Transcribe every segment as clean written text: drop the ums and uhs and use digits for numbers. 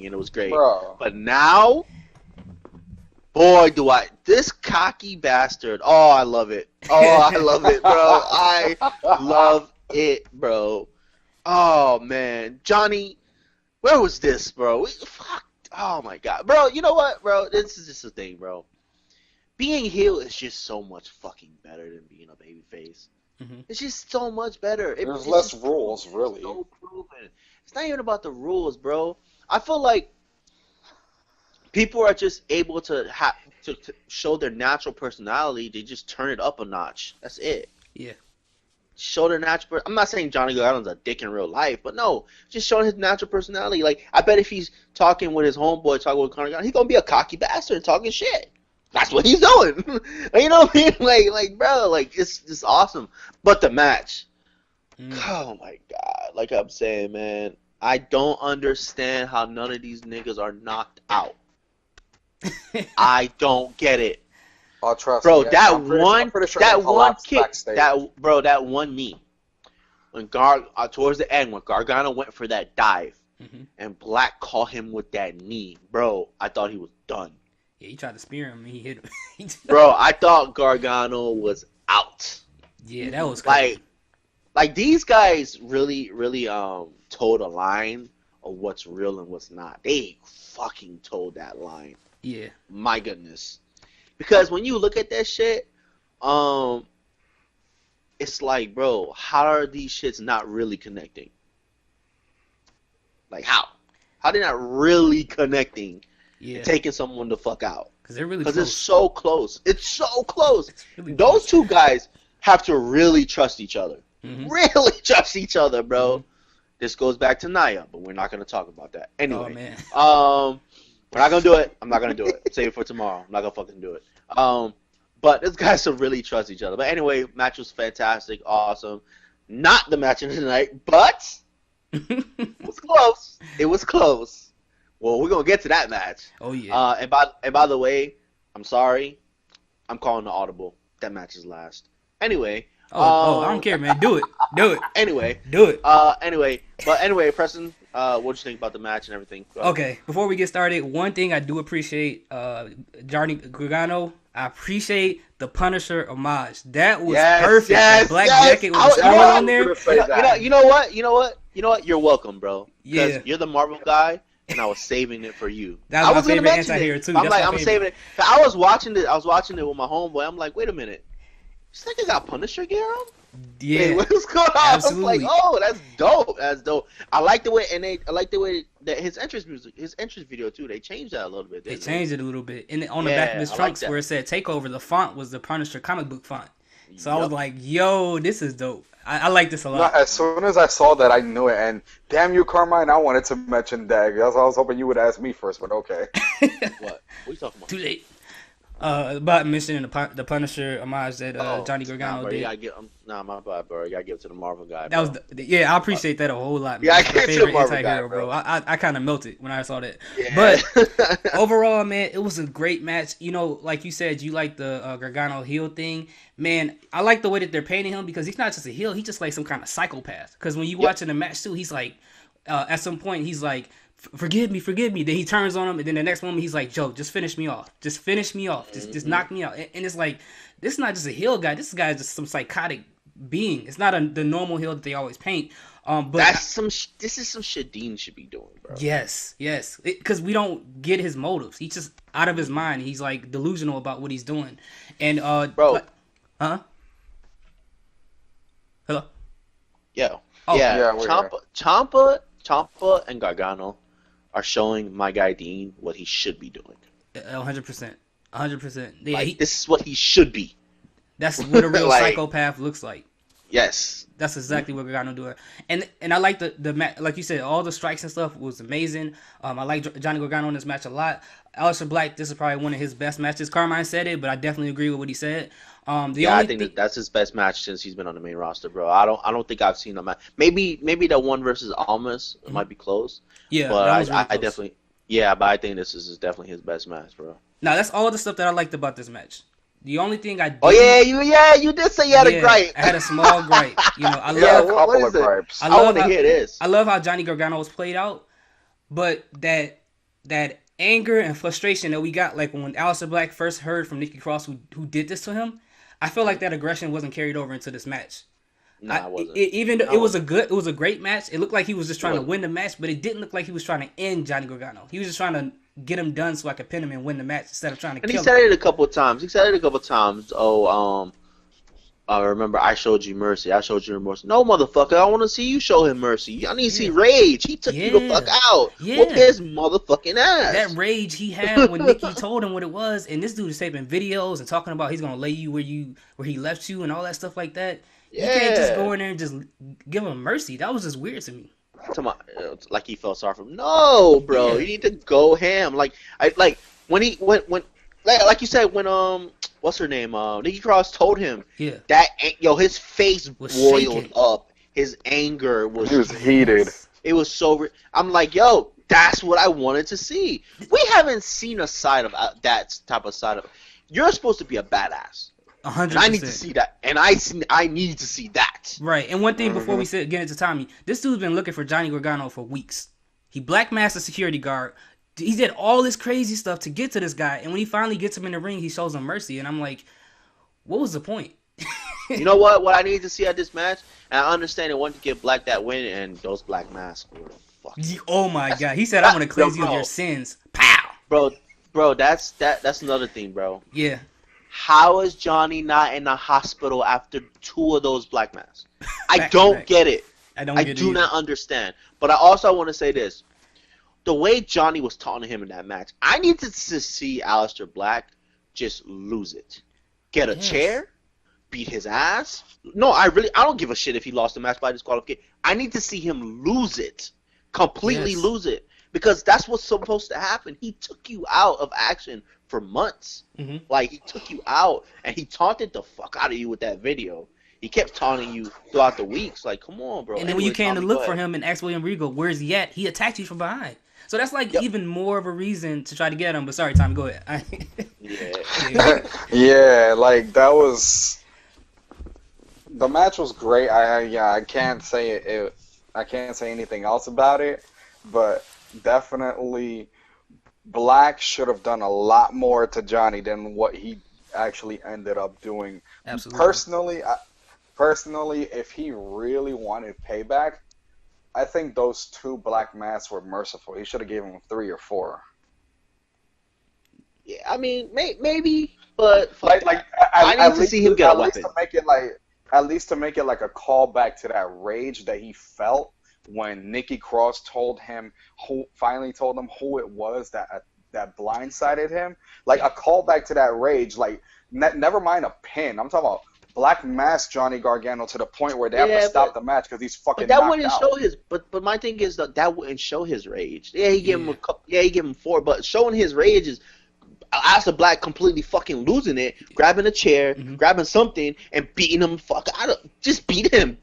and it was great. Bro. But now, boy, this cocky bastard. Oh, I love it. Oh, I love it, bro. I love it, bro. Oh man, Johnny, where was this, bro? Fuck. Oh my god, bro. You know what, bro? This is just a thing, bro. Being heel is just so much fucking better than being a babyface. Mm-hmm. It's just so much better. There's less rules, really. So proven. It's not even about the rules, bro. I feel like people are just able to show their natural personality. They just turn it up a notch. That's it. Yeah. Show their natural. I'm not saying Johnny Gargano's a dick in real life, but no, just showing his natural personality. Like, I bet if he's talking with his homeboy, talking with Conor Gargano, he's gonna be a cocky bastard talking shit. That's what he's doing. You know what I mean? Like, bro, like, it's just awesome. But the match, oh my god, like I'm saying, man, I don't understand how none of these niggas are knocked out. I don't get it. Oh, trust bro, me. that I'm pretty sure that one kick, backstage. that one knee, when towards the end, when Gargano went for that dive, and Black caught him with that knee, bro, I thought he was done. Yeah, he tried to spear him and he hit him. Bro, I thought Gargano was out. Yeah, that was crazy. Like these guys really told a line of what's real and what's not. They fucking told that line. Yeah. My goodness. Because when you look at that shit, it's like, bro, how are these shits not really connecting? Like, how? How they not really connecting? Yeah. Taking someone the fuck out. Because they're really close. It's so close. It's so close. It's really Those two guys have to really trust each other. Mm-hmm. Really trust each other, bro. Mm-hmm. This goes back to Nia, but we're not going to talk about that. Anyway. Oh, man. We're not going to do it. I'm not going to do it. Save it for tomorrow. I'm not going to fucking do it. But these guys should really trust each other. But anyway, match was fantastic. Awesome. Not the match of the night, but it was close. It was close. Well, we're gonna get to that match. Oh yeah. And by the way, I'm sorry, I'm calling the audible. That match is last. Anyway. I don't care, man. Do it. Do it. Anyway. Do it. Anyway, Preston, what'd you think about the match and everything? Okay, before we get started, one thing I do appreciate, Johnny Gorgano. I appreciate the Punisher homage. That was perfect. Yes, that black jacket with the skull on there. You know what? You're welcome, bro. Yeah. You're the Marvel guy. And I was saving it for you. That was my favorite anti-hero too. I'm saving it. I was watching it with my homeboy. I'm like, wait a minute, this nigga got Punisher gear on? Yeah. Hey, what's going on? Absolutely. I was like, oh, that's dope. That's dope. I like the way, that his entrance video too. They changed that a little bit. They changed it a little bit. And on the back of his trunks where it said Takeover, the font was the Punisher comic book font. So I was like, yo, this is dope. I like this a lot. No, as soon as I saw that, I knew it. And damn you, Carmine, I wanted to mention Dag. I was hoping you would ask me first, but okay. What are you talking about? Too late. About mentioning the Punisher homage that Johnny Gargano did. My bad, bro. You gotta give it to the Marvel guy. That bro. was I appreciate that a whole lot. Man. Yeah, I give it to the Marvel anti-hero, guy, bro. I kind of melted when I saw that. Yeah. But overall, man, it was a great match. You know, like you said, you like the Gargano heel thing. Man, I like the way that they're painting him because he's not just a heel. He's just like some kind of psychopath. Because when you watching the match too, he's like, at some point, he's like, forgive me. Then he turns on him, and then the next moment he's like, Joe, just finish me off. Just just knock me out. And it's like, this is not just a heel guy. This guy is just some psychotic being. It's not the normal heel that they always paint. But this is some shit Dean should be doing, bro. Yes, because we don't get his motives. He's just out of his mind. He's like delusional about what he's doing. And bro, hello. Yeah. Oh, yeah. Ciampa and Gargano are showing my guy Dean what he should be doing. 100%. 100%. Yeah, like, this is what he should be. That's what a real psychopath looks like. Yes. That's exactly what Gargano doing. And I like the match, like you said, all the strikes and stuff was amazing. I like Johnny Gargano in this match a lot. Aleister Black, this is probably one of his best matches. Carmine said it, but I definitely agree with what he said. I think that's his best match since he's been on the main roster, bro. I don't think I've seen a match. Maybe the one versus Almas might be close. Yeah, but that was really I close. definitely but I think this is definitely his best match, bro. Now that's all the stuff that I liked about this match. The only thing I did. Oh you did say you had a gripe. I had a small gripe. You know, I love gripes. I want to hear this. I love how Johnny Gargano was played out, but that that anger and frustration that we got, like when Aleister Black first heard from Nikki Cross who did this to him, I feel like that aggression wasn't carried over into this match. Nah, it wasn't. Even though No. it was a great match. It looked like he was just trying to win the match, but it didn't look like he was trying to end Johnny Gargano. He was just trying to get him done so I could pin him and win the match instead of trying to And kill he him. said it a couple of times. I remember I showed you mercy. I showed you mercy. No, motherfucker, I want to see you show him mercy. I need to see rage. He took you the fuck out. Whoop his motherfucking ass. That rage he had when Nikki told him what it was, and this dude is taping videos and talking about he's gonna lay you where he left you and all that stuff like that. You can't just go in there and just give him mercy. That was just weird to me. Like he felt sorry for him. No, bro, you need to go ham. Like when like you said when what's her name? Nikki Cross told him that his face boiled up. His anger was. He was heated. It was so. I'm like, yo, that's what I wanted to see. We haven't seen a side of that type of side of. You're supposed to be a badass. 100%. I need to see that, and I need to see that. Right, and one thing before we get into Tommy, this dude's been looking for Johnny Gargano for weeks. He black masked the security guard. He did all this crazy stuff to get to this guy, and when he finally gets him in the ring, he shows him mercy, and I'm like, what was the point? You know what? What I need to see at this match, and I understand it wanted to give Black that win, and those black masks were fucking. Oh my god, he said, "I'm gonna cleanse you of your sins." Pow, bro. That's another thing, bro. Yeah. How is Johnny not in the hospital after 2 of those black masks? I don't get it. I do not understand. But I also want to say this. The way Johnny was taunting him in that match, I need to see Aleister Black just lose it. Get a chair, beat his ass. No, I don't give a shit if he lost the match by disqualification. I need to see him lose it. Completely lose it. Because that's what's supposed to happen. He took you out of action for months. Like, he took you out, and he taunted the fuck out of you with that video. He kept taunting you throughout the weeks. Like, come on, bro. And then when you came to look for him and ask William Regal, where's he at? He attacked you from behind. So that's like even more of a reason to try to get him. But sorry, Tommy, go ahead. Yeah, like that was. The match was great. I can't say it. I can't say anything else about it. But definitely, Black should have done a lot more to Johnny than what he actually ended up doing. Absolutely. Personally, if he really wanted payback, I think those 2 black masks were merciful. He should have given him 3 or 4. Yeah, I mean, maybe, but I need to see him get a weapon. At least to make it like a callback to that rage that he felt when Nikki Cross finally told him who it was that blindsided him. Like a callback to that rage. Like never mind a pin. I'm talking about black mask Johnny Gargano to the point where they have to stop the match because he's fucking. But that knocked wouldn't out. show his. But my thing is that wouldn't show his rage. Yeah, he gave him a couple. Yeah, he gave him 4. But showing his rage is Aleister Black completely fucking losing it, grabbing a chair, grabbing something, and beating him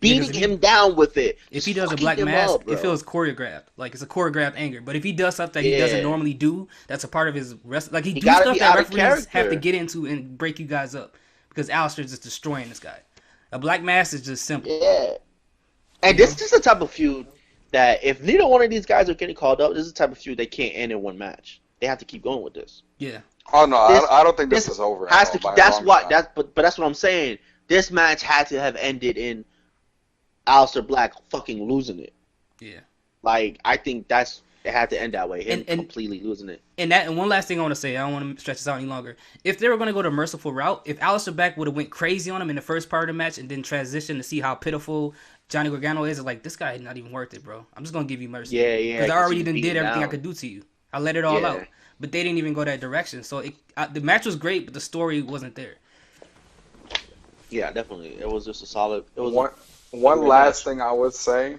beating him down with it. If he does a black mask, it feels choreographed. Like it's a choreographed anger. But if he does something he doesn't normally do, that's a part of his wrestling. Like he do stuff that referees have to get into and break you guys up. Because Aleister's just destroying this guy. A black mask is just simple. Yeah. And this is the type of feud that if neither one of these guys are getting called up, this is the type of feud they can't end in one match. They have to keep going with this. Yeah. Oh no, I don't think this is over. That's what I'm saying. This match had to have ended in Aleister Black fucking losing it. Yeah. Like I think it had to end that way. Him completely losing it. And one last thing I want to say, I don't want to stretch this out any longer. If they were going to go the merciful route, if Aleister Black would have went crazy on him in the first part of the match and then transition to see how pitiful Johnny Gargano is, it's like, this guy is not even worth it, bro. I'm just going to give you mercy. Yeah. Because I already did everything I could do to you. I let it all out. But they didn't even go that direction. So the match was great, but the story wasn't there. Yeah, definitely. It was just a solid. It was one last thing I would say.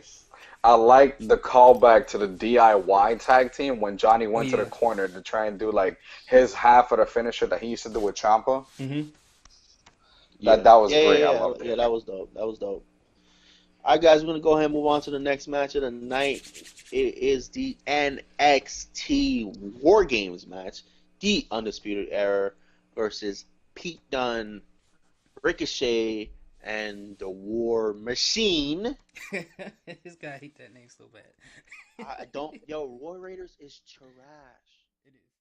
I like the callback to the DIY tag team when Johnny went to the corner to try and do like his half of the finisher that he used to do with Ciampa. That was great. I loved it. Yeah, that was dope. All right, guys, we're gonna go ahead and move on to the next match of the night. It is the NXT Wargames match, the Undisputed Era versus Pete Dunne, Ricochet, and the War Machine. This guy hate that name so bad. I don't. Yo, War Raiders is trash. It is.